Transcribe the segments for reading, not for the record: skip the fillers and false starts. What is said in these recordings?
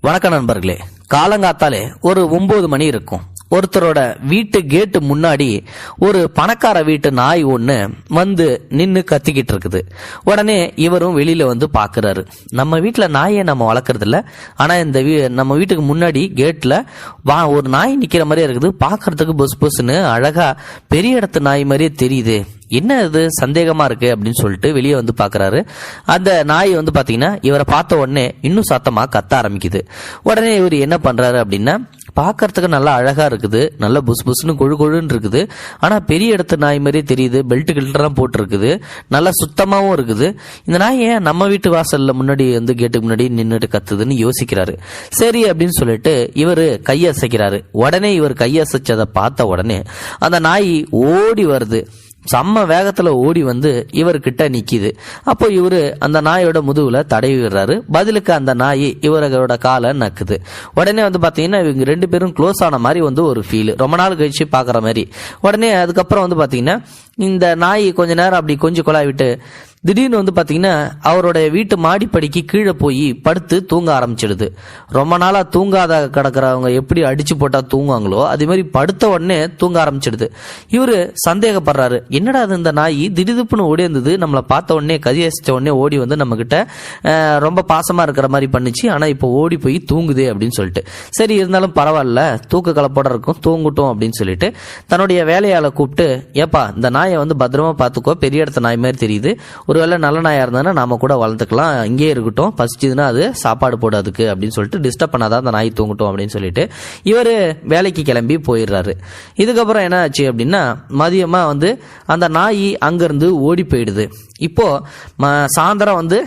வணக்கம் நண்பர்களே. காலங்காத்தாலே ஒரு 9 மணி இருக்கும். ஒருத்தரோட வீட்டு கேட்டு முன்னாடி ஒரு பணக்கார வீட்டு நாய் ஒண்ணு வந்து நின்னு கத்திக்கிட்டு இருக்குது. உடனே இவரும் வெளியில வந்து பாக்குறாரு. நம்ம வீட்டுல நாயை நம்ம வளர்க்கறது இல்ல, ஆனா இந்த நம்ம வீட்டுக்கு முன்னாடி கேட்ல ஒரு நாய் நிக்கிற மாதிரியே இருக்குது. பாக்குறதுக்கு பொஸ் பொஸ்ன்னு அழகா பெரிய இடத்து நாய் மாதிரியே தெரியுது. என்ன இது சந்தேகமா இருக்கு அப்படின்னு சொல்லிட்டு வெளியே வந்து பாக்குறாரு. அந்த நாய் வந்து பாத்தீங்கன்னா இவரை பார்த்த உடனே இன்னும் சத்தமா கத்த ஆரம்பிக்குது. உடனே இவர் என்ன பண்றாரு அப்படின்னா, பாக்கிறதுக்கு நல்லா அழகா இருக்குது, நல்ல புஸ் புஸ்னு கொழு கொழுன்னு இருக்குது, ஆனா பெரிய இடத்து நாய் மாதிரியே தெரியுது. பெல்ட் கில்ட்டெல்லாம் போட்டு இருக்குது, நல்லா சுத்தமாவும் இருக்குது. இந்த நாய் ஏன் நம்ம வீட்டு வாசல்ல முன்னாடி வந்து கேட்டுக்கு முன்னாடி நின்றுட்டு கத்துதுன்னு யோசிக்கிறாரு. சரி அப்படின்னு சொல்லிட்டு இவரு கையசைக்கிறாரு. உடனே இவர் கையசைச்சதை பார்த்த உடனே அந்த நாய் ஓடி வருது. செம்ம வேகத்துல ஓடி வந்து இவர்கிட்ட நிக்குது. அப்போ இவரு அந்த நாயோட முதுகுல தடவி விடுறாரு. பதிலுக்கு அந்த நாய் இவரோட காலை நக்குது. உடனே வந்து பாத்தீங்கன்னா இவங்க 2 பேரும் க்ளோஸ் ஆன மாதிரி வந்து ஒரு ஃபீல், ரொம்ப நாள் கழிச்சு பாக்குற மாதிரி. உடனே அதுக்கப்புறம் வந்து பாத்தீங்கன்னா இந்த நாய் கொஞ்ச நேரம் அப்படி கொஞ்சம் கொலாய் விட்டு திடீர்னு வந்து பாத்தீங்கன்னா அவரோட வீட்டு மாடிப்படிக்கு கீழே போய் படுத்து தூங்க ஆரம்பிச்சிடுது. ரொம்ப நாளா தூங்காத கிடக்கிறவங்க எப்படி அடிச்சு போட்டா தூங்குவாங்களோ அதே மாதிரி படுத்த உடனே தூங்க ஆரம்பிச்சிடுது. இவரு சந்தேகப்படுறாரு, என்னடா அது இந்த நாய் திடீர்னு ஓடி இருந்தது, நம்மளை பார்த்த உடனே கதியசிச்ச உடனே ஓடி வந்து நம்ம கிட்ட ரொம்ப பாசமா இருக்கிற மாதிரி பண்ணுச்சு, ஆனா இப்போ ஓடி போய் தூங்குது அப்படின்னு சொல்லிட்டு. சரி இருந்தாலும் பரவாயில்ல, தூக்க கலப்போட இருக்கும், தூங்கட்டும் அப்படின்னு சொல்லிட்டு தன்னுடைய வேலையாளை கூப்பிட்டு, ஏப்பா இந்த நாயை வந்து பத்திரமா பார்த்துக்கோ, பெரிய இடத்த நாய் மாதிரி தெரியுது, ஒருவேளை நல்ல நாயா இருந்தா நாம கூட வளர்த்துக்கலாம், இங்கே இருக்கட்டும், பசிச்சதுன்னா அது சாப்பாடு போடாதுக்கு அப்படின்னு சொல்லிட்டு டிஸ்டர்ப் பண்ணாதான் அந்த நாய் தூங்கட்டும் அப்படின்னு சொல்லிட்டு இவரு வேலைக்கு கிளம்பி போயிடுறாரு. இதுக்கப்புறம் என்ன ஆச்சு அப்படின்னா, மதியமா வந்து அந்த நாய் அங்கிருந்து ஓடி போயிடுது. இப்போ சாயந்தரம் வந்து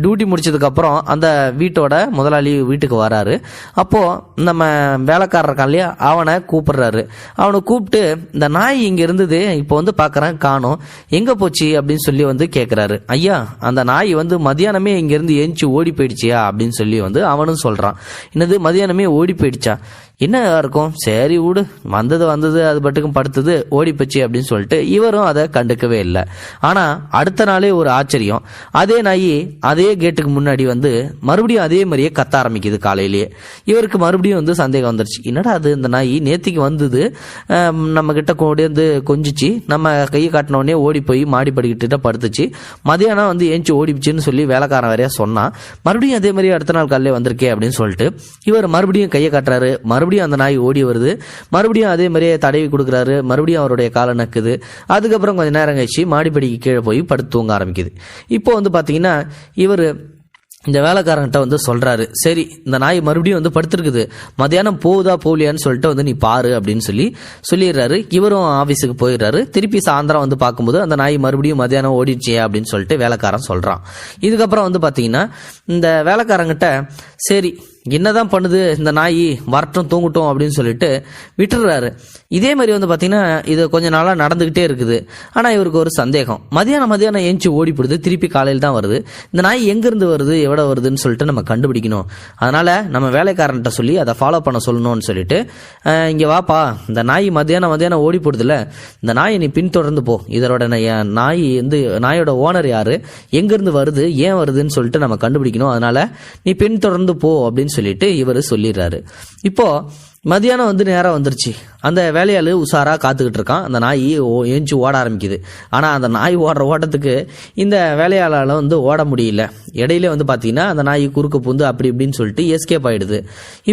டியூட்டி முடிச்சதுக்கு அப்புறம் அந்த வீட்டோட முதலாளி வீட்டுக்கு வராரு. அப்போ நம்ம வேலைக்காரர் இருக்கான் இல்லையா, அவனை கூப்பிடுறாரு. அவனை கூப்பிட்டு, இந்த நாய் இங்க இருந்தது, இப்போ வந்து பாக்குறேன் காணோம், எங்க போச்சு அப்படின்னு சொல்லி வந்து கேட்கிறாரு. ஐயா, அந்த நாய் வந்து மதியானமே இங்க இருந்து ஏஞ்சி ஓடி போயிடுச்சியா அப்படின்னு சொல்லி வந்து அவனும் சொல்றான். என்னது மதியானமே ஓடி போயிடுச்சா, என்ன இருக்கும், சரி விடு, வந்தது அது பட்டுக்கும் படுத்தது ஓடி போச்சு அப்படின்னு சொல்லிட்டு இவரும் அதை கண்டுக்கவே இல்லை. ஆனா அடுத்த நாளே ஒரு ஆச்சரியம், அதே நாய் அதே கேட்டுக்கு முன்னாடி வந்து மறுபடியும் அதே மாதிரியே கத்த ஆரம்பிக்குது. காலையிலேயே இவருக்கு மறுபடியும் வந்து சந்தேகம் வந்துருச்சு, என்னடா அது இந்த நாய் நேத்திக்கு வந்தது நம்ம கிட்ட வந்து கொஞ்சிச்சு, நம்ம கையை காட்டின உடனே ஓடி போய் மாடி படிக்கிட்ட படுத்துச்சு, மதியானம் வந்து ஏஞ்சி ஓடிச்சுன்னு சொல்லி வேலைக்காரன் வரையா சொன்னா, மறுபடியும் அதே மாதிரி அடுத்த நாள் காலையில வந்திருக்கே அப்படின்னு சொல்லிட்டு இவர் மறுபடியும் கையை காட்டுறாரு. மறுபடியும் அந்த நாய் ஓடி வருது, மறுபடியும் அதே மாதிரியே தடவி கொடுக்குறாரு, மறுபடியும் அவருடைய காலை நக்குது. அதுக்கப்புறம் கொஞ்சம் நேரம் கழிச்சு மாடிப்படிக்கு கீழே போய் படுத்து தூங்க ஆரம்பிக்குது. இப்போ வந்து பாத்தீங்கன்னா இவர் இந்த வேலைக்காரன்கிட்ட வந்து சொல்றாரு, சரி இந்த நாய் மறுபடியும் வந்து படுத்திருக்குது, மதியானம் போகுதா போகலையான்னு சொல்லிட்டு வந்து நீ பாரு அப்படின்னு சொல்லிடுறாரு. இவரும் ஆபீஸுக்கு போயிடுறாரு. திருப்பி சாயந்தரம் வந்து பார்க்கும்போது அந்த நாய் மறுபடியும் மதியானம் ஓடிடுச்சே அப்படின்னு சொல்லிட்டு வேலைக்காரன் சொல்றான். இதுக்கப்புறம் வந்து பாத்தீங்கன்னா இந்த வேலைக்காரங்கிட்ட, சரி என்னதான் பண்ணுது இந்த நாய், வரட்டும் தூங்கட்டும் அப்படின்னு சொல்லிட்டு விட்டுறாரு. இதே மாதிரி வந்து பாத்தீங்கன்னா இது கொஞ்ச நாளா நடந்துகிட்டே இருக்குது. ஆனா இவருக்கு ஒரு சந்தேகம், மதியானம் ஏஞ்சி ஓடிப்படுது, திருப்பி காலையில் தான் வருது, இந்த நாய் எங்கிருந்து வருது எவ்வளவு வருதுன்னு சொல்லிட்டு நம்ம கண்டுபிடிக்கணும். அதனால நம்ம வேலைக்காரன்ட்ட சொல்லி அதை ஃபாலோ பண்ண சொல்லணும்னு சொல்லிட்டு, இங்க வாப்பா, இந்த நாய் மதியானம் ஓடி போடுதுல, இந்த நாயை நீ பின்தொடர்ந்து போ, இதோட நாய் வந்து நாயோட ஓனர் யாரு, எங்கிருந்து வருது, ஏன் வருதுன்னு சொல்லிட்டு நம்ம கண்டுபிடிக்கணும், அதனால நீ பின்தொடர்ந்து போ அப்படின்னு சொல்லிட்டு இவரு சொல்லிடுறாரு. இப்போ மதியானம் வந்து நேரம் வந்துருச்சு. அந்த வேலையாளு உஷாரா காத்துக்கிட்டு இருக்கான். அந்த நாய் ஏஞ்சி ஓட ஆரம்பிக்குது. ஆனா அந்த நாய் ஓடுற ஓட்டத்துக்கு இந்த வேலையாளால வந்து ஓட முடியல. இடையில வந்து பாத்தீங்கன்னா அந்த நாய் குறுக்க பூந்து அப்படி இப்படின்னு சொல்லிட்டு எஸ்கேப் ஆயிடுது.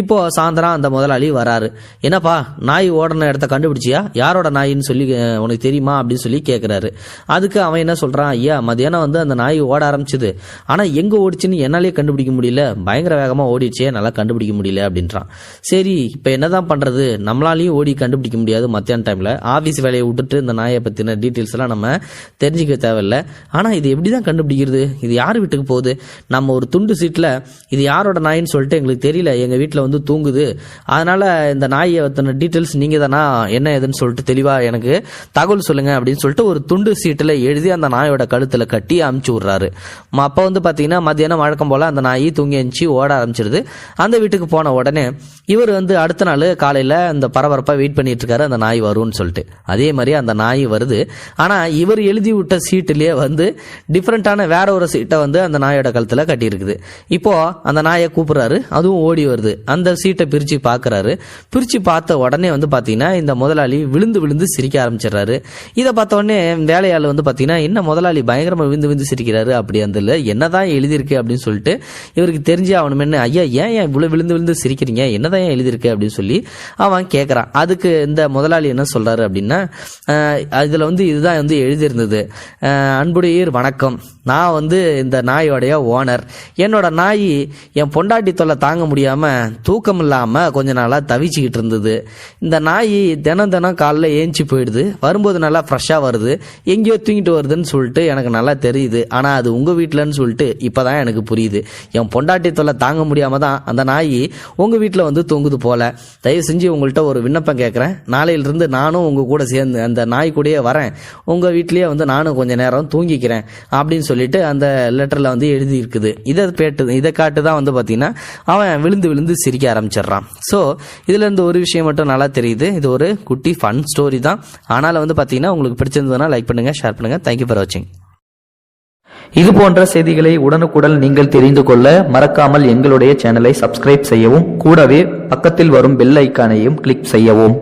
இப்போ சாயந்தரம் அந்த முதலாளி வராரு. என்னப்பா நாய் ஓடுன இடத்த கண்டுபிடிச்சியா, யாரோட நாயின்னு சொல்லி உனக்கு தெரியுமா அப்படின்னு சொல்லி கேட்கிறாரு. அதுக்கு அவன் என்ன சொல்றான், ஐயா மதியானம் வந்து அந்த நாய் ஓட ஆரம்பிச்சது, ஆனா எங்க ஓடிச்சுன்னு என்னாலே கண்டுபிடிக்க முடியல, பயங்கர வேகமா ஓடிச்சே, நல்லா கண்டுபிடிக்க முடியல அப்படின்றான். சரி இப்ப என்னதான் பண்றது, நம்மளாலையும் ஓடி கண்டுபிடிக்க முடியாது, மத்தியான டைம்ல ஆபீஸ் வேலையை விட்டுட்டு இந்த நாயை பத்தின டீட்டெயில்ஸ் எல்லாம் நம்ம தெரிஞ்சுக்க தேவையில்லை. ஆனா இது எப்படிதான் கண்டுபிடிக்கிறது, இது யாரு வீட்டுக்கு போகுது, நம்ம ஒரு துண்டு சீட்ல இது யாரோட நாயின்னு சொல்லிட்டு எங்களுக்கு தெரியல, எங்க வீட்டுல வந்து தூங்குது, அதனால இந்த நாயை பத்தின டீட்டெயில்ஸ் நீங்க தானா, என்ன ஏதுன்னு சொல்லிட்டு தெளிவா எனக்கு தகவல் சொல்லுங்க அப்படின்னு சொல்லிட்டு ஒரு துண்டு சீட்டுல எழுதி அந்த நாயோட கழுத்துல கட்டி அமுச்சு விடுறாரு. அப்ப வந்து பாத்தீங்கன்னா மத்தியானம் வழக்கம் போல அந்த நாய் தூங்கி எழுந்துச்சு ஓட ஆரம்பிச்சிருது. அந்த வீட்டுக்கு போன உடனே இவர் வந்து அடுத்த நாள் காலையில் அந்த பரபரப்பாக வெயிட் பண்ணிட்டு இருக்காரு அந்த நாய் வரும்னு சொல்லிட்டு. அதே மாதிரி அந்த நாய் வருது. ஆனால் இவர் எழுதி விட்ட சீட்டுலேயே வந்து டிஃப்ரெண்ட்டான வேற ஒரு சீட்டை வந்து அந்த நாயோட கழுத்தில் கட்டியிருக்குது. இப்போ அந்த நாயை கூப்பிடுறாரு, அதுவும் ஓடி வருது. அந்த சீட்டை பிரித்து பார்க்குறாரு. பிரித்து பார்த்த உடனே வந்து பார்த்தீங்கன்னா இந்த முதலாளி விழுந்து விழுந்து சிரிக்க ஆரம்பிச்சிடுறாரு. இதை பார்த்த உடனே வேலையாள் வந்து பார்த்தீங்கன்னா என்ன முதலாளி பயங்கரமாக விழுந்து விழுந்து சிரிக்கிறாரு, அப்படி அந்த என்னதான் எழுதியிருக்கு அப்படின்னு சொல்லிட்டு இவருக்கு தெரிஞ்சு அவனுமென்னு, ஐயா ஏன் இவ்வளோ விழுந்து விழுந்து சிரிக்கிறீங்க, என்னதான் ஏன் எழுதியிருக்கு அப்படின்னு சொல்லி அவன் கேட்குறான். அதுக்கு இந்த முதலாளி என்ன சொல்றாரு அப்படின்னா, அதில் வந்து இதுதான் வந்து எழுதியிருந்தது, அன்புடையீர் வணக்கம், நான் வந்து இந்த நாயோடைய ஓனர். என்னோட நாய் என் பொண்டாட்டி தொல்லை தாங்க முடியாமல் தூக்கம் இல்லாமல் கொஞ்ச நாளாக தவிச்சுக்கிட்டு இருந்தது. இந்த நாய் தினம் தினம் காலைல ஏஞ்சி போயிடுது, வரும்போது நல்லா ஃப்ரெஷ்ஷாக வருது, எங்கேயோ தூங்கிட்டு வருதுன்னு சொல்லிட்டு எனக்கு நல்லா தெரியுது. ஆனால் அது உங்கள் வீட்டிலன்னு சொல்லிட்டு இப்போ தான் எனக்கு புரியுது. என் பொண்டாட்டி தொல்லை தாங்க முடியாமல் தான் அந்த நாய் உங்கள் வீட்டில் வந்து தூங்குது போல. தயவு செஞ்சு உங்கள்கிட்ட ஒரு விண்ணப்பம் கேட்குறேன், நாளையிலிருந்து நானும் உங்கள் கூட சேர்ந்து அந்த நாய் கூடயே வரேன், உங்கள் வீட்லேயே வந்து நானும் கொஞ்சம் நேரம் தூங்கிக்கிறேன் அப்படின்னு சொல்லிட்டு அந்த லெட்டரில் வந்து எழுதி இருக்குது. இதை காட்டு தான் வந்து பார்த்தீங்கன்னா அவன் விழுந்து விழுந்து சிரிக்க ஆரம்பிச்சிடுறான். ஸோ இதுல இருந்து ஒரு விஷயம் மட்டும் நல்லா தெரியுது, இது ஒரு குட்டி ஃபன் ஸ்டோரி தான். ஆனாலும் வந்து பார்த்தீங்கன்னா உங்களுக்கு பிடிச்சிருந்ததுன்னா லைக் பண்ணுங்க, ஷேர் பண்ணுங்க. தேங்க்யூ ஃபார் வாட்சிங். இது போன்ற செய்திகளை உடனுக்குடன் நீங்கள் தெரிந்து கொள்ள மறக்காமல் எங்களுடைய சேனலை சப்ஸ்கிரைப் செய்யவும், கூடவே பக்கத்தில் வரும் பெல் ஐக்கானையும் கிளிக் செய்யவும்.